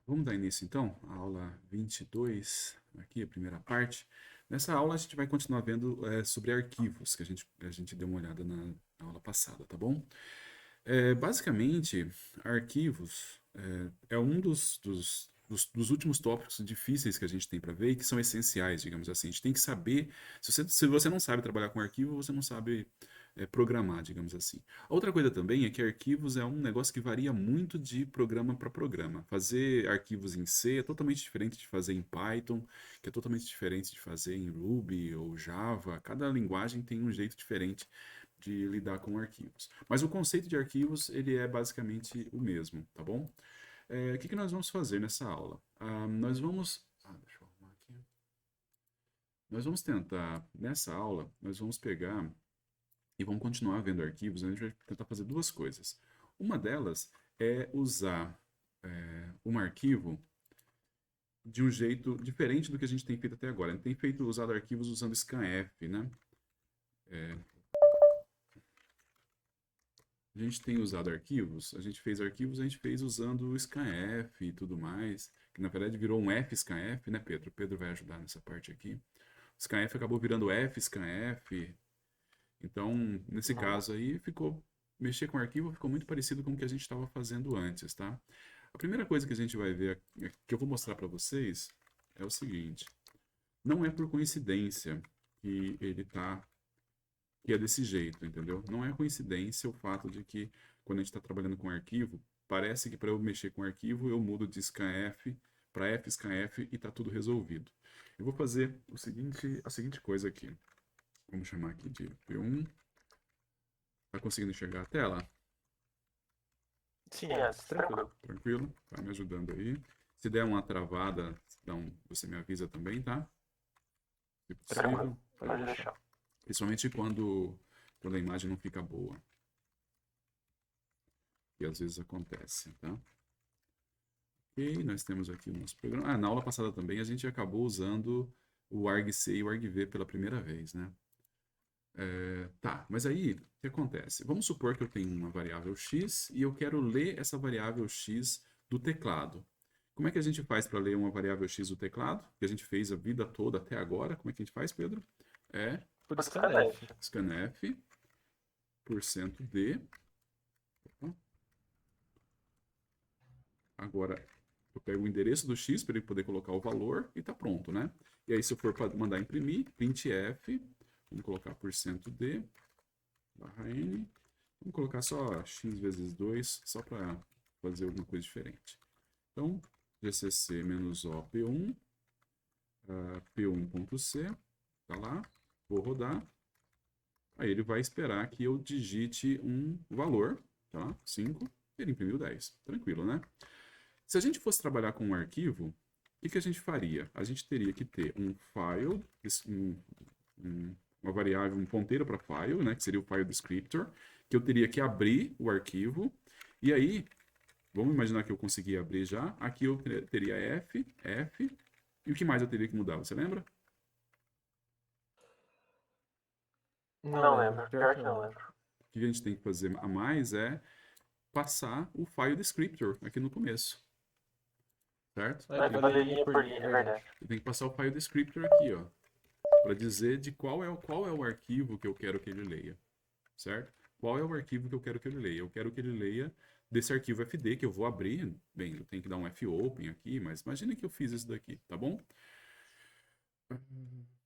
Vamos dar início então à aula 22, aqui a primeira parte. Nessa aula a gente vai continuar vendo sobre arquivos, que a gente deu uma olhada na aula passada, tá bom? Basicamente, arquivos é um dos últimos tópicos difíceis que a gente tem para ver e que são essenciais, digamos assim. A gente tem que saber. Se você não sabe trabalhar com arquivo, você não sabe programar, digamos assim. A outra coisa também é que arquivos é um negócio que varia muito de programa para programa. Fazer arquivos em C é totalmente diferente de fazer em Python, que é totalmente diferente de fazer em Ruby ou Java. Cada linguagem tem um jeito diferente de lidar com arquivos. Mas o conceito de arquivos, ele é basicamente o mesmo, tá bom? O que nós vamos fazer nessa aula? Nós vamos... deixa eu arrumar aqui. Nós vamos tentar, nessa aula, nós vamos pegar e vamos continuar vendo arquivos. A gente vai tentar fazer duas coisas. Uma delas é usar um arquivo de um jeito diferente do que a gente tem feito até agora. A gente tem usado arquivos usando scanf, né? A gente tem usado arquivos, a gente fez arquivos, a gente fez usando o scanf e tudo mais, que na verdade virou um fscanf, né, Pedro? Pedro vai ajudar nessa parte aqui. O scanf acabou virando fscanf, então, nesse caso aí, mexer com arquivo ficou muito parecido com o que a gente estava fazendo antes, tá? A primeira coisa que a gente vai ver, que eu vou mostrar para vocês, é o seguinte: não é por coincidência que que é desse jeito, entendeu? Não é coincidência o fato de que quando a gente está trabalhando com arquivo, parece que para eu mexer com arquivo eu mudo de scanf para fscanf e está tudo resolvido. Eu vou fazer a seguinte coisa aqui. Vamos chamar aqui de P1. Tá conseguindo enxergar a tela? Sim, é, tranquilo. Tranquilo? Tá me ajudando aí. Se der uma travada, você me avisa também, tá? Se Tranquilo, possível. Tá. pode deixar. Principalmente quando a imagem não fica boa. Que às vezes acontece, tá? Ok, nós temos aqui o nosso programa. Na aula passada também a gente acabou usando o argc e o argv pela primeira vez, né? Tá, mas aí o que acontece? Vamos supor que eu tenho uma variável x e eu quero ler essa variável x do teclado. Como é que a gente faz para ler uma variável x do teclado? Que a gente fez a vida toda até agora. Como é que a gente faz, Pedro? É Por scanf. scanf %d. Agora eu pego o endereço do x para ele poder colocar o valor e está pronto, né? E aí, se eu for mandar imprimir, printf, vamos colocar %d barra n, vamos colocar só x vezes 2, só para fazer alguma coisa diferente. Então, gcc-o p1, p1.c, tá lá, vou rodar, aí ele vai esperar que eu digite um valor, tá? 5, ele imprimiu 10, tranquilo, né? Se a gente fosse trabalhar com um arquivo, o que a gente faria? A gente teria que ter um file, uma variável, um ponteiro para file, né, que seria o file descriptor, que eu teria que abrir o arquivo, e aí, vamos imaginar que eu consegui abrir já, aqui eu teria f, e o que mais eu teria que mudar, você lembra? Não lembro, pior que não lembro. O que a gente tem que fazer a mais é passar o file descriptor aqui no começo, certo? Vai fazer linha por linha, é verdade. Eu tenho que passar o file descriptor aqui, ó, para dizer de qual é o arquivo que eu quero que ele leia, certo? Qual é o arquivo que eu quero que ele leia? Eu quero que ele leia desse arquivo fd que eu vou abrir. Bem, eu tenho que dar um fopen aqui, mas imagine que eu fiz isso daqui, tá bom?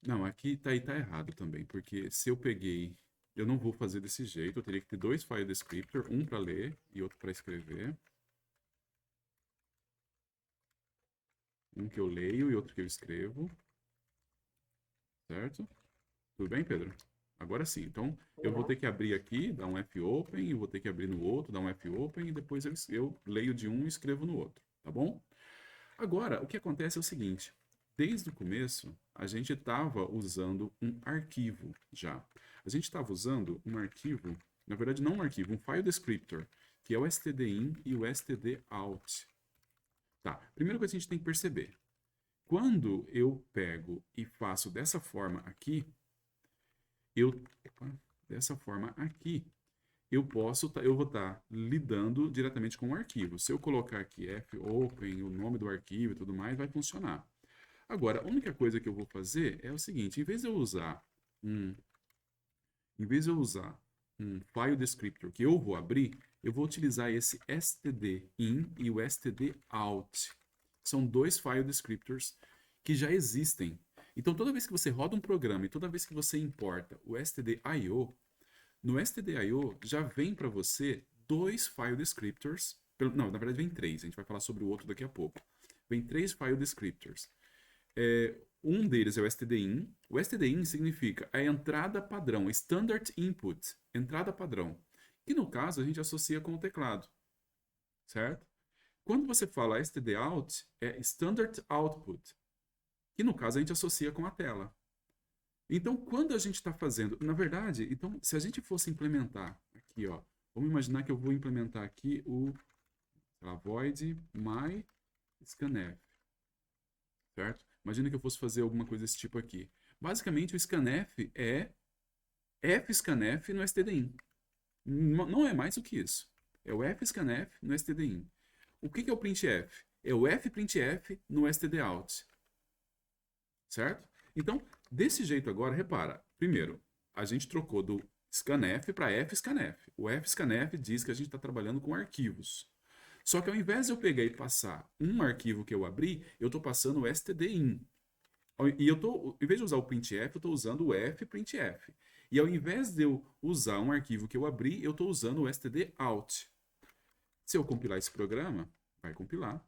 Não, aqui tá errado também, porque se eu peguei, eu não vou fazer desse jeito, eu teria que ter dois file descriptor, um para ler e outro para escrever. Um que eu leio e outro que eu escrevo, certo? Tudo bem, Pedro? Agora sim. Então, eu vou ter que abrir aqui, dar um fopen, eu vou ter que abrir no outro, dar um fopen, e depois eu leio de um e escrevo no outro, tá bom? Agora, o que acontece é o seguinte: desde o começo, a gente estava usando um arquivo já. A gente estava usando um arquivo, na verdade, não um arquivo, um file descriptor, que é o stdin e o stdout. Tá, primeira coisa que a gente tem que perceber: quando eu pego e faço dessa forma aqui, eu dessa forma aqui, eu vou estar lidando diretamente com o arquivo. Se eu colocar aqui fopen, o nome do arquivo e tudo mais, vai funcionar. Agora, a única coisa que eu vou fazer é o seguinte, em vez de eu usar um, file descriptor que eu vou abrir, eu vou utilizar esse stdin e o stdout. São dois file descriptors que já existem. Então, toda vez que você roda um programa e toda vez que você importa o stdio, no stdio já vem para você dois file descriptors. Não, na verdade vem três. A gente vai falar sobre o outro daqui a pouco. Vem três file descriptors. Um deles é o stdin. O stdin significa a entrada padrão, standard input, entrada padrão. Que no caso a gente associa com o teclado, certo? Quando você fala stdout, é standard output, que no caso a gente associa com a tela. Então, quando a gente está fazendo, na verdade, então, se a gente fosse implementar aqui, ó, vamos imaginar que eu vou implementar aqui o void my scanf, certo? Imagina que eu fosse fazer alguma coisa desse tipo aqui. Basicamente, o scanf é fscanf no stdin. Não é mais do que isso. É o fscanf no stdin. O que é o printf? É o fprintf no stdout. Certo? Então, desse jeito agora, repara. Primeiro, a gente trocou do scanf para fscanf. O fscanf diz que a gente está trabalhando com arquivos. Só que ao invés de eu pegar e passar um arquivo que eu abri, eu estou passando o stdin. E em vez de usar o printf, eu estou usando o fprintf. E ao invés de eu usar um arquivo que eu abri, eu estou usando o stdout. Se eu compilar esse programa, vai compilar,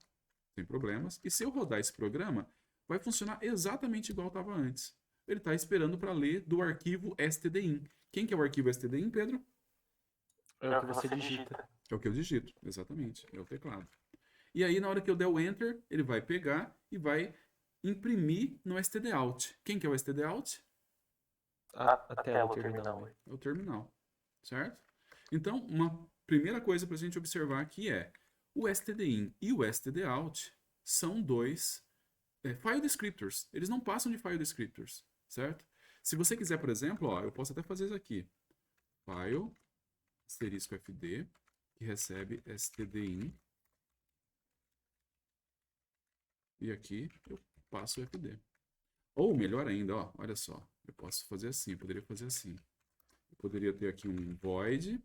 sem problemas. E se eu rodar esse programa, vai funcionar exatamente igual estava antes. Ele está esperando para ler do arquivo stdin. Quem que é o arquivo stdin, Pedro? É o que você digita. É o que eu digito, exatamente. É o teclado. E aí, na hora que eu der o Enter, ele vai pegar e vai imprimir no stdout. Quem que é o stdout? A tela, o terminal. É o terminal, certo? Então, uma primeira coisa para a gente observar aqui é o stdin e o stdout são dois file descriptors. Eles não passam de file descriptors, certo? Se você quiser, por exemplo, ó, eu posso até fazer isso aqui. File, asterisco fd, que recebe stdin. E aqui eu passo o fd. Ou melhor ainda, ó, olha só. Eu posso fazer assim, eu poderia fazer assim. Eu poderia ter aqui um void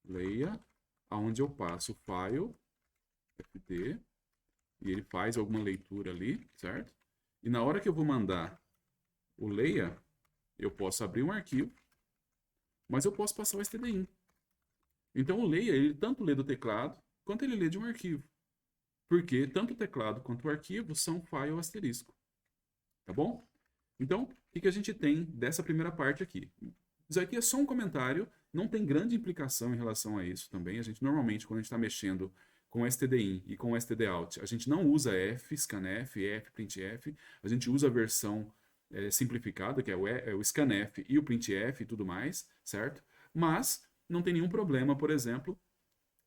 leia, onde eu passo o file fd, e ele faz alguma leitura ali, certo? E na hora que eu vou mandar o leia, eu posso abrir um arquivo, mas eu posso passar o stdin. Então o leia, ele tanto lê do teclado, quanto ele lê de um arquivo. Porque tanto o teclado quanto o arquivo são file asterisco. Tá bom? Então, o que a gente tem dessa primeira parte aqui? Isso aqui é só um comentário, não tem grande implicação em relação a isso também. A gente normalmente, quando a gente está mexendo com stdin e com stdout, a gente não usa fscanf, fprintf, a gente usa a versão simplificada, que é o scanf e o printf e tudo mais, certo? Mas não tem nenhum problema, por exemplo,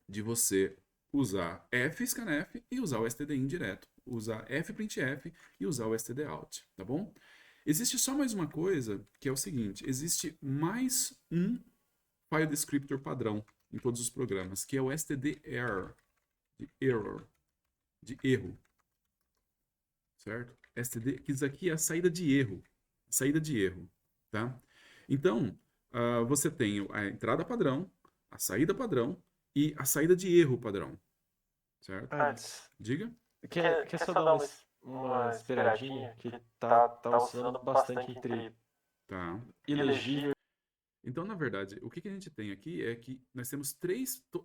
de você usar fscanf e usar o stdin direto, usar fprintf e usar o stdout, tá bom? Existe só mais uma coisa, que é o seguinte, existe mais um file descriptor padrão em todos os programas, que é o stderr, de erro, certo? std, que isso aqui é a saída de erro, tá? Então, você tem a entrada padrão, a saída padrão e a saída de erro padrão, certo? Antes, Diga. quer só dar uma esperadinha que tá oscilando bastante entre Tá. ilegível. Então, na verdade, o que a gente tem aqui é que nós temos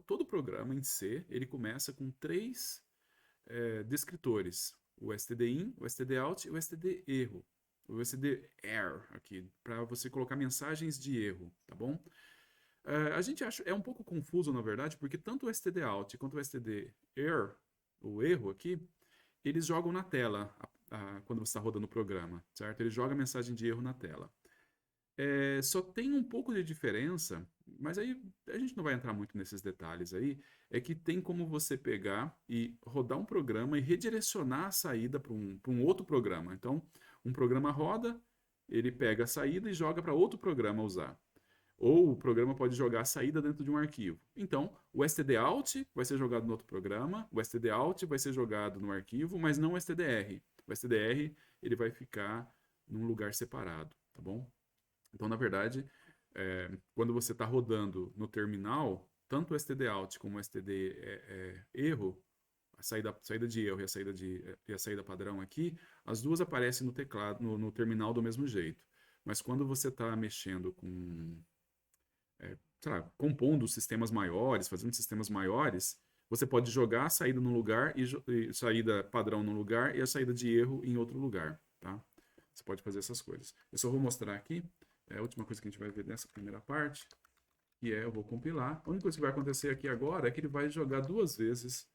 todo o programa em C, ele começa com três descritores. O stdin, o stdout e o stderro. O stderr aqui, para você colocar mensagens de erro, tá bom? A gente acha, é um pouco confuso, na verdade, porque tanto o stdout quanto o stderr, o erro aqui, eles jogam na tela quando você está rodando o programa, certo? Ele joga a mensagem de erro na tela. Só tem um pouco de diferença, mas aí a gente não vai entrar muito nesses detalhes aí, é que tem como você pegar e rodar um programa e redirecionar a saída para um outro programa. Então, um programa roda, ele pega a saída e joga para outro programa usar. ou o programa pode jogar a saída dentro de um arquivo. Então, o stdout vai ser jogado no outro programa, o stdout vai ser jogado no arquivo, mas não o stdr. O stdr ele vai ficar num lugar separado, tá bom? Então, na verdade, quando você está rodando no terminal, tanto o stdout como o std erro, a saída de erro e a saída padrão aqui, as duas aparecem no teclado, no terminal do mesmo jeito. Mas quando você está mexendo com, sei lá, compondo sistemas maiores, fazendo sistemas maiores, você pode jogar a saída num lugar e saída padrão num lugar e a saída de erro em outro lugar, tá? Você pode fazer essas coisas. Eu só vou mostrar aqui, a última coisa que a gente vai ver nessa primeira parte, que eu vou compilar. A única coisa que vai acontecer aqui agora é que ele vai jogar duas vezes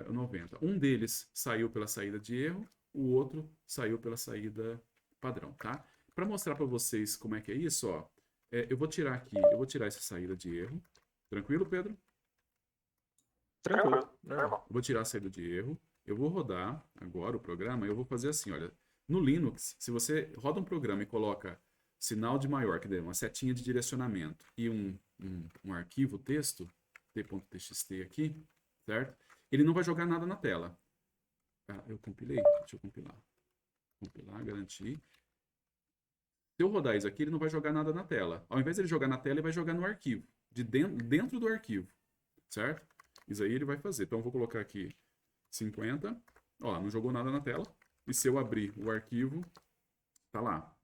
90. Um deles saiu pela saída de erro, o outro saiu pela saída padrão, tá? Para mostrar para vocês como é que é isso, ó, eu vou tirar essa saída de erro. Tranquilo, Pedro? Tranquilo, normal. Eu vou tirar a saída de erro. Eu vou rodar agora o programa e eu vou fazer assim, olha. No Linux, se você roda um programa e coloca sinal de maior, que é uma setinha de direcionamento e um arquivo texto, t.txt aqui, certo? Ele não vai jogar nada na tela. Ah, eu compilei? Deixa eu compilar. Compilar, garantir. Se eu rodar isso aqui, ele não vai jogar nada na tela. Ao invés de ele jogar na tela, ele vai jogar no arquivo, dentro do arquivo, certo? Isso aí ele vai fazer. Então eu vou colocar aqui 50. Ó, não jogou nada na tela. E se eu abrir o arquivo, tá lá,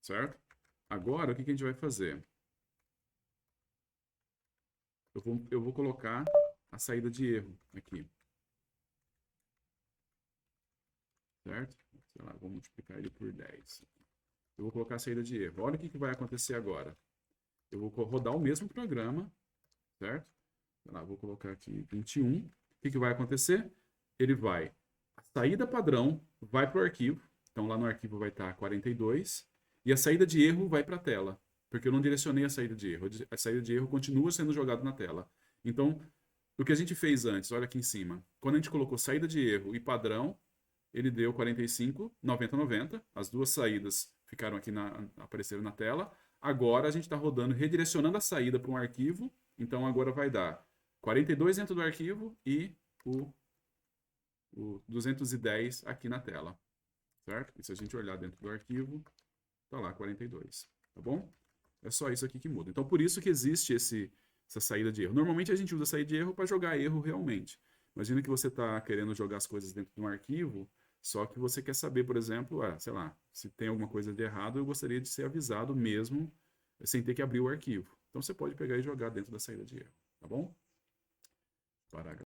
certo? Agora, o que a gente vai fazer? Eu vou colocar a saída de erro aqui. Certo? Sei lá, vou multiplicar ele por 10. Eu vou colocar a saída de erro. Olha o que vai acontecer agora. Eu vou rodar o mesmo programa, certo? Sei lá, vou colocar aqui 21. O que vai acontecer? Ele vai... A saída padrão vai para o arquivo. Então, lá no arquivo vai estar 42. E a saída de erro vai para a tela. Porque eu não direcionei a saída de erro. A saída de erro continua sendo jogada na tela. Então, o que a gente fez antes, olha aqui em cima. Quando a gente colocou saída de erro e padrão, ele deu 45, 90, 90. As duas saídas ficaram aqui, apareceram na tela. Agora a gente está rodando, redirecionando a saída para um arquivo. Então agora vai dar 42 dentro do arquivo e o 210 aqui na tela. Certo? E se a gente olhar dentro do arquivo, tá lá 42. Tá bom? É só isso aqui que muda. Então por isso que existe essa saída de erro. Normalmente a gente usa a saída de erro para jogar erro realmente. Imagina que você está querendo jogar as coisas dentro de um arquivo, só que você quer saber, por exemplo, sei lá, se tem alguma coisa de errado, eu gostaria de ser avisado mesmo, sem ter que abrir o arquivo. Então você pode pegar e jogar dentro da saída de erro, tá bom? Parágrafo.